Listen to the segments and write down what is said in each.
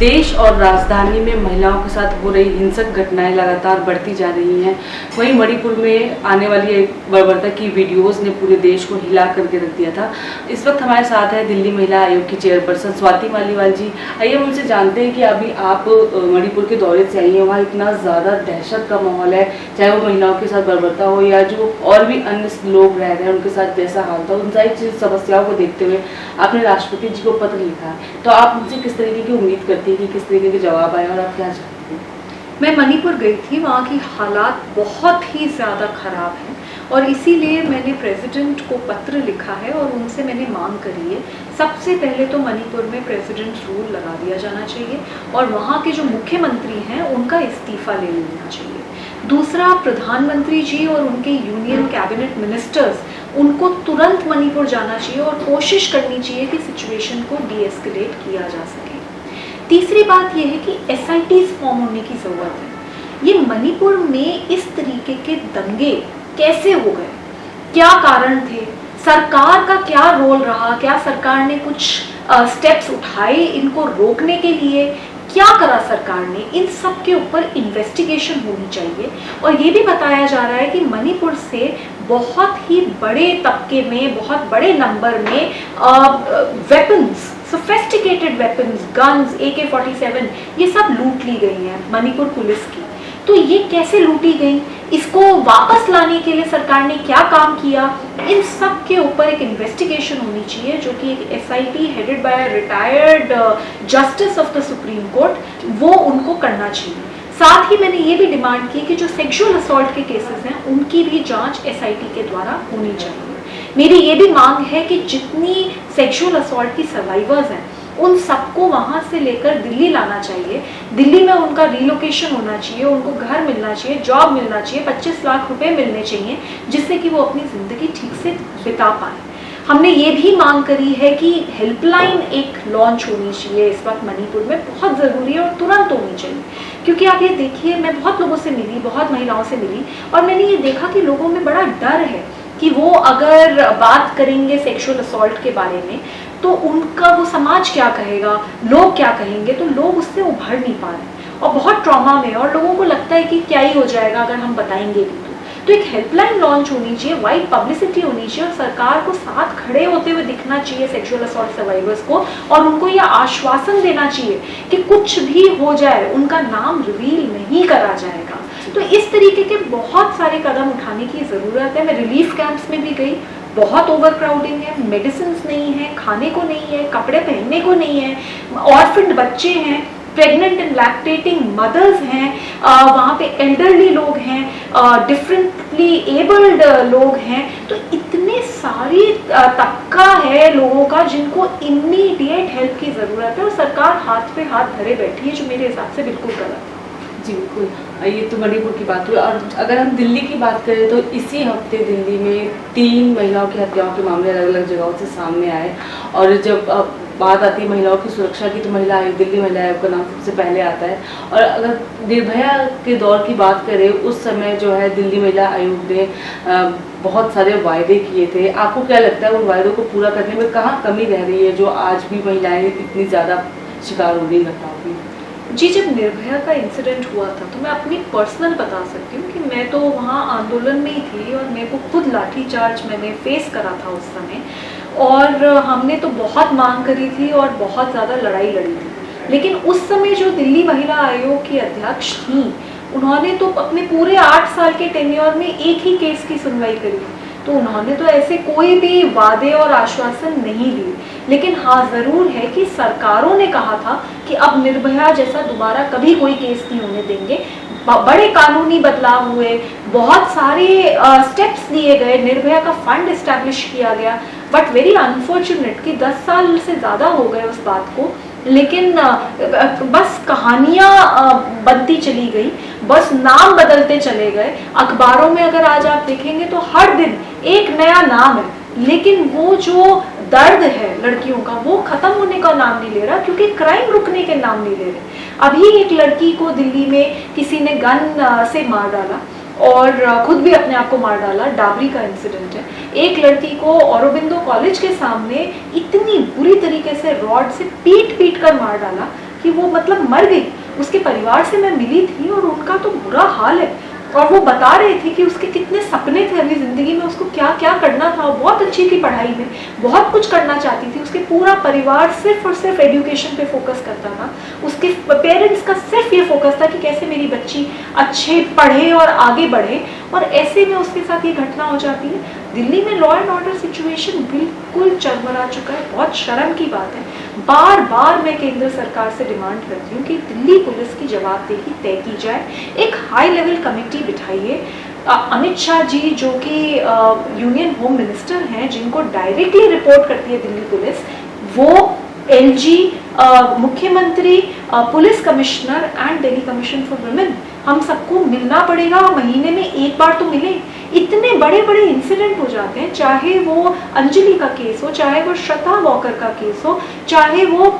देश और राजधानी में महिलाओं के साथ हो रही हिंसक घटनाएं लगातार बढ़ती जा रही हैं। वहीं मणिपुर में आने वाली एक बर्बरता की वीडियोस ने पूरे देश को हिला करके रख दिया था। इस वक्त हमारे साथ है दिल्ली महिला आयोग की चेयरपर्सन स्वाति मालीवाल जी। आइए हम उनसे जानते हैं कि अभी आप मणिपुर के दौरे से आई हैं, वहाँ इतना ज़्यादा दहशत का माहौल है, चाहे वो महिलाओं के साथ बर्बरता हो या जो और भी अन्य लोग रह रहे हैं उनके साथ जैसा हाल था, उन सारी समस्याओं को देखते हुए आपने राष्ट्रपति जी को पत्र लिखा है। तो आप उनसे किस तरीके की उम्मीद करती है कि किस तरीके के जवाब आए और आप क्या चाहते हैं? मैं मणिपुर गई थी, वहाँ की हालात बहुत ही ज़्यादा ख़राब हैं और इसीलिए मैंने प्रेसिडेंट को पत्र लिखा है और उनसे मैंने मांग करी है। सबसे पहले तो मणिपुर में प्रेसिडेंट रूल लगा दिया जाना चाहिए और वहाँ के जो मुख्यमंत्री हैं उनका इस्तीफ़ा ले लेना चाहिए। दूसरा, प्रधानमंत्री जी और उनके यूनियन कैबिनेट मिनिस्टर्स उनको तुरंत मणिपुर जाना चाहिए और कोशिश करनी चाहिए कि सिचुएशन को डीएस्केलेट किया जा सके। तीसरी बात यह है कि SITs फॉर्म होने की ज़रूरत है। ये मणिपुर में इस तरीके के दंगे कैसे हो गए, क्या कारण थे, सरकार का क्या रोल रहा, क्या सरकार ने कुछ स्टेप्स उठाए इनको रोकने के लिए, क्या करा सरकार ने, इन सब के ऊपर इन्वेस्टिगेशन होनी चाहिए। और ये भी बताया जा रहा है कि मणिपुर से बहुत ही बड़े तबके में, बहुत बड़े नंबर में weapons, sophisticated weapons, guns, AK-47 ये सब लूट ली गई हैं मणिपुर पुलिस की। तो ये कैसे लूटी गई, इसको वापस लाने के लिए सरकार ने क्या काम किया, इन सब के ऊपर एक इन्वेस्टिगेशन होनी चाहिए जो कि एक SIT headed by retired justice of the supreme court, वो उनको करना चाहिए। साथ ही मैंने ये भी डिमांड की कि जो सेक्सुअल असॉल्ट के केसेस हैं उनकी भी जांच SIT के द्वारा होनी चाहिए। मेरी ये भी मांग है कि जितनी सेक्सुअल असॉल्ट की सर्वाइवर्स हैं उन सबको वहाँ से लेकर दिल्ली लाना चाहिए। दिल्ली में उनका रिलोकेशन होना चाहिए, उनको घर मिलना चाहिए, जॉब मिलना चाहिए, 25 लाख रुपए मिलने चाहिए जिससे कि वो अपनी ज़िंदगी ठीक से बिता पाए। हमने ये भी मांग करी है कि हेल्पलाइन एक लॉन्च होनी चाहिए इस वक्त मणिपुर में, बहुत ज़रूरी है और तुरंत होनी चाहिए। क्योंकि आप ये देखिए, मैं बहुत लोगों से मिली, बहुत महिलाओं से मिली और मैंने ये देखा कि लोगों में बड़ा डर है कि वो अगर बात करेंगे सेक्सुअल असॉल्ट के बारे में तो उनका वो समाज क्या कहेगा, लोग क्या कहेंगे, तो लोग उससे उभर नहीं पा रहे और बहुत ट्रॉमा में, और लोगों को लगता है कि क्या ही हो जाएगा अगर हम बताएंगे भी। तो एक हेल्पलाइन लॉन्च होनी चाहिए, वाइड पब्लिसिटी होनी चाहिए और सरकार को साथ खड़े होते हुए दिखना चाहिए सेक्सुअल असॉल्ट सर्वाइवर्स को, और उनको यह आश्वासन देना चाहिए कि कुछ भी हो जाए उनका नाम रिवील नहीं करा जाएगा। तो इस तरीके के बहुत सारे कदम उठाने की ज़रूरत है। मैं रिलीफ कैंप्स में भी गई, बहुत ओवर क्राउडिंग है, मेडिसिन नहीं है, खाने को नहीं है, कपड़े पहनने को नहीं है, ऑर्फन्ड बच्चे हैं, प्रेग्नेंट एंड लैक्टेटिंग मदर्स हैं, वहाँ पे एल्डरली लोग हैं, डिफरेंटली एबल्ड लोग हैं। तो इतने सारी तबका है लोगों का जिनको इमीडिएट हेल्प की ज़रूरत है और सरकार हाथ पे हाथ धरे बैठी है, जो मेरे हिसाब से बिल्कुल गलत है। जी बिल्कुल, ये तो मणिपुर की बात हुई। और अगर हम दिल्ली की बात करें तो इसी हफ्ते दिल्ली में 3 महिलाओं की हत्याओं के मामले अलग अलग जगहों से सामने आए। और जब बात आती है महिलाओं की सुरक्षा की तो महिला आयोग, दिल्ली महिला आयोग का नाम सबसे पहले आता है। और अगर निर्भया के दौर की बात करें, उस समय जो है दिल्ली महिला आयोग ने बहुत सारे वायदे किए थे। आपको क्या लगता है उन वायदों को पूरा करने में कहाँ कमी रह रही है जो आज भी महिलाएं इतनी ज़्यादा शिकार हो रही घटनाओं की? जी, जब निर्भया का इंसिडेंट हुआ था तो मैं अपनी पर्सनल बता सकती हूँ कि मैं तो वहाँ आंदोलन में ही थी और मेरे को खुद लाठीचार्ज मैंने फेस करा था उस समय, और हमने तो बहुत मांग करी थी और बहुत ज़्यादा लड़ाई लड़ी थी। लेकिन उस समय जो दिल्ली महिला आयोग की अध्यक्ष थी उन्होंने तो अपने पूरे 8 साल के टेन्योर में एक ही केस की सुनवाई करी, तो उन्होंने तो ऐसे कोई भी वादे और आश्वासन नहीं दिए। लेकिन हाँ, ज़रूर है कि सरकारों ने कहा था कि अब निर्भया जैसा दोबारा कभी कोई केस नहीं होने देंगे। बड़े कानूनी बदलाव हुए, बहुत सारे स्टेप्स लिए गए, निर्भया का फंड इस्टेब्लिश किया गया। बट वेरी अनफॉर्चुनेट कि 10 साल से ज़्यादा हो गए उस बात को, लेकिन बस कहानियाँ बनती चली गई, बस नाम बदलते चले गए। अखबारों में अगर आज आप देखेंगे तो हर दिन एक नया नाम है, लेकिन वो जो दर्द है लड़कियों का वो खत्म होने का नाम नहीं ले रहा, क्योंकि क्राइम रुकने के नाम नहीं ले रहे। अभी एक लड़की को दिल्ली में किसी ने गन से मार डाला और खुद भी अपने आप को मार डाला, डाबरी का इंसिडेंट है। एक लड़की को औरोबिंदो कॉलेज के सामने इतनी बुरी तरीके से रॉड से पीट कर मार डाला कि वो मतलब मर गई। उसके परिवार से मैं मिली थी और उनका तो बुरा हाल है, और वो बता रहे थे कि उसके कितने सपने थे अभी ज़िंदगी में, उसको क्या क्या करना था। वो बहुत अच्छी थी पढ़ाई में, बहुत कुछ करना चाहती थी। उसके पूरा परिवार सिर्फ और सिर्फ एजुकेशन पे फोकस करता था। उसके पेरेंट्स का सिर्फ ये फोकस था कि कैसे मेरी बच्ची अच्छे पढ़े और आगे बढ़े, और ऐसे में उसके साथ ये घटना हो जाती है। दिल्ली में लॉ एंड ऑर्डर सिचुएशन बिल्कुल चरमरा चुका है, बहुत शर्म की बात है। बार बार मैं केंद्र सरकार से डिमांड करती हूँ कि दिल्ली पुलिस की जवाबदेही तय की जाए, एक हाई लेवल कमेटी बिठाइए। अमित शाह जी जो कि यूनियन होम मिनिस्टर हैं, जिनको डायरेक्टली रिपोर्ट करती है दिल्ली पुलिस, वो एलजी, मुख्यमंत्री, police commissioner and Delhi commission for women, हम सबको मिलना पड़ेगा। महीने में एक बार तो मिले। इतने बड़े बड़े इंसिडेंट हो जाते हैं, चाहे वो अंजलि का केस हो, चाहे वो श्रद्धा वॉकर का केस हो, चाहे वो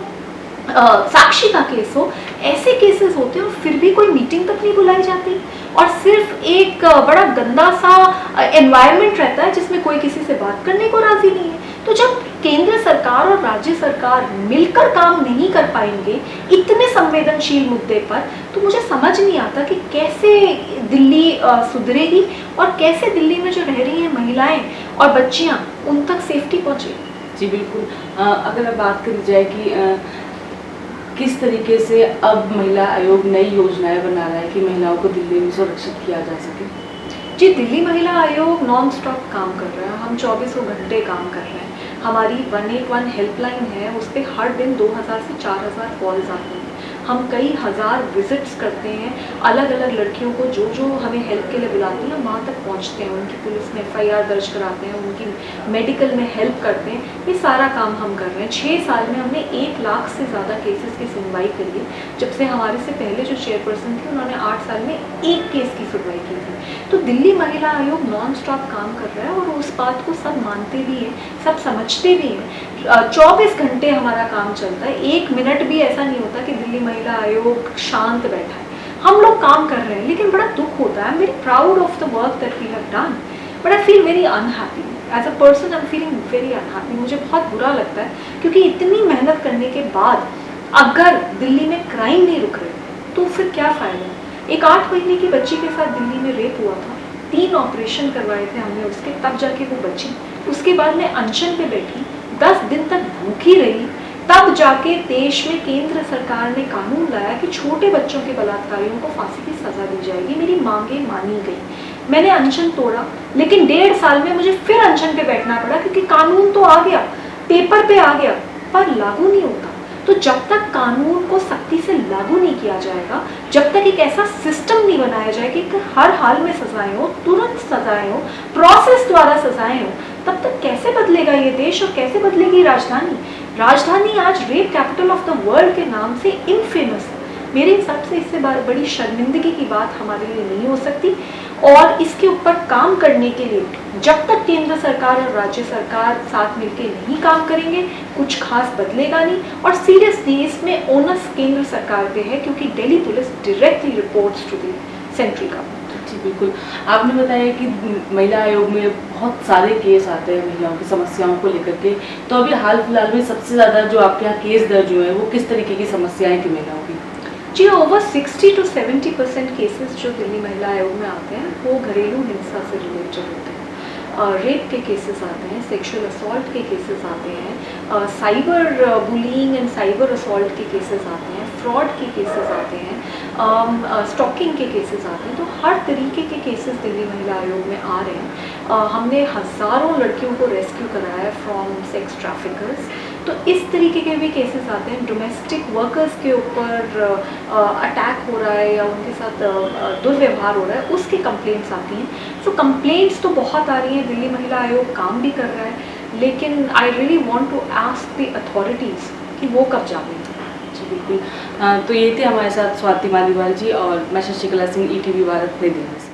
साक्षी का केस हो, ऐसे केसेस होते हैं और फिर भी कोई मीटिंग तक नहीं बुलाई जाती, और सिर्फ एक बड़ा गंदा सा एनवायरनमेंट रहता है जिसमें कोई किसी से बात करने को राजी नहीं है। तो जब केंद्र सरकार और राज्य सरकार मिलकर काम नहीं कर पाएंगे इतने संवेदनशील मुद्दे पर, तो मुझे समझ नहीं आता कि कैसे दिल्ली सुधरेगी और कैसे दिल्ली में जो रह रही हैं महिलाएं और बच्चियां, उन तक सेफ्टी पहुंचे। जी बिल्कुल। अगर अब बात करी जाए कि किस तरीके से अब महिला आयोग नई योजनाएं बना रहा है कि महिलाओं को दिल्ली में सुरक्षित किया जा सके? जी, दिल्ली महिला आयोग नॉन स्टॉप काम कर रहा है। हम 24 घंटे काम कर रहे हैं। हमारी 181 हेल्पलाइन है, उस पर हर दिन 2000 से 4000 कॉल्स आते हैं। हम कई हज़ार विजिट्स करते हैं, अलग अलग लड़कियों को जो जो हमें हेल्प के लिए बुलाती हैं वहाँ तक पहुँचते हैं, उनकी पुलिस में FIR दर्ज कराते हैं, उनकी मेडिकल में हेल्प करते हैं। ये सारा काम हम कर रहे हैं। 6 साल में हमने 1 लाख से ज़्यादा केसेस की सुनवाई करी है। जब से हमारे से पहले जो चेयरपर्सन थी, उन्होंने 8 साल में 1 केस की सुनवाई की थी। तो दिल्ली महिला आयोग नॉन स्टॉप काम कर रहा है और उस बात को सब मानते भी हैं, सब समझते भी हैं। 24 घंटे हमारा काम चलता है, 1 मिनट भी ऐसा नहीं होता कि दिल्ली महिला आयोग शांत बैठा है। हम लोग काम कर रहे हैं, लेकिन बड़ा दुख होता है। I am very proud of the work that we have done, but I feel very unhappy as a person. I am feeling very unhappy. मुझे बहुत बुरा लगता है, क्योंकि इतनी मेहनत करने के बाद अगर दिल्ली में क्राइम नहीं रुक रहे तो फिर क्या फ़ायदा। एक 8 महीने की बच्ची के साथ दिल्ली में रेप हुआ था, 3 ऑपरेशन करवाए थे हमने उसके, तब जाके वो बची। उसके बाद मैं अनशन पे बैठी, 10 दिन तक भूखी रही, तब जाके देश में केंद्र सरकार ने कानून लाया कि छोटे बच्चों के बलात्कारियों को फांसी की सजा दी जाएगी। मेरी मांगे मानी गई, मैंने अनशन तोड़ा, लेकिन 1.5 साल में मुझे फिर अनशन पे बैठना पड़ा, क्योंकि कानून तो आ गया, पेपर पे आ गया, पर लागू नहीं होता। तो जब तक कानून को सख्ती से लागू नहीं किया जाएगा, जब तक एक ऐसा सिस्टम नहीं बनाया जाएगा कि हर हाल में सजाएं हो, तुरंत सजाएं हो, प्रोसेस द्वारा सजाएं हो, तब तक कैसे बदलेगा ये देश और कैसे बदलेगी राजधानी। राजधानी आज rape capital of the world के नाम से इनफेमस है। मेरे हिसाब से इससे बड़ी शर्मिंदगी की बात हमारे लिए नहीं हो सकती, और इसके ऊपर काम करने के लिए जब तक केंद्र सरकार और राज्य सरकार साथ मिलकर नहीं काम करेंगे, कुछ खास बदलेगा नहीं। और सीरियसली इसमें ओनस केंद्र सरकार पे है, क्योंकि Delhi police directly reports to the central government. जी बिल्कुल। आपने बताया कि महिला आयोग में बहुत सारे केस आते हैं महिलाओं की समस्याओं को लेकर के, तो अभी हाल फिलहाल में सबसे ज़्यादा जो आपके यहाँ केस दर्ज हुए हैं वो किस तरीके की समस्याएं थी महिलाओं की? जी, ओवर 60 to 70% केसेस जो दिल्ली महिला आयोग में आते हैं वो घरेलू हिंसा से रिलेटेड होते हैं। रेप के केसेस आते हैं, सेक्सुअल असॉल्ट के केसेस आते हैं, cyber bullying and cyber assault के केसेस आते हैं, फ्रॉड के केसेस आते हैं, स्टॉकिंग के केसेस आते हैं। तो हर तरीके के केसेस दिल्ली महिला आयोग में आ रहे हैं। हमने हज़ारों लड़कियों को रेस्क्यू कराया है फ्रॉम सेक्स ट्रैफिकर्स। तो इस तरीके के भी केसेस आते हैं। डोमेस्टिक वर्कर्स के ऊपर अटैक हो रहा है या उनके साथ दुर्व्यवहार हो रहा है, उसकी कंप्लेंट्स आती हैं। सो कंप्लेंट्स तो बहुत आ रही हैं, दिल्ली महिला आयोग काम भी कर रहा है, लेकिन I really want to ask the authorities कि वो कब जागेंगे। जी बिल्कुल। तो ये थे हमारे साथ स्वाति मालीवाल जी और मैं शशिकला सिंह, ETV भारत, नई दिल्ली से।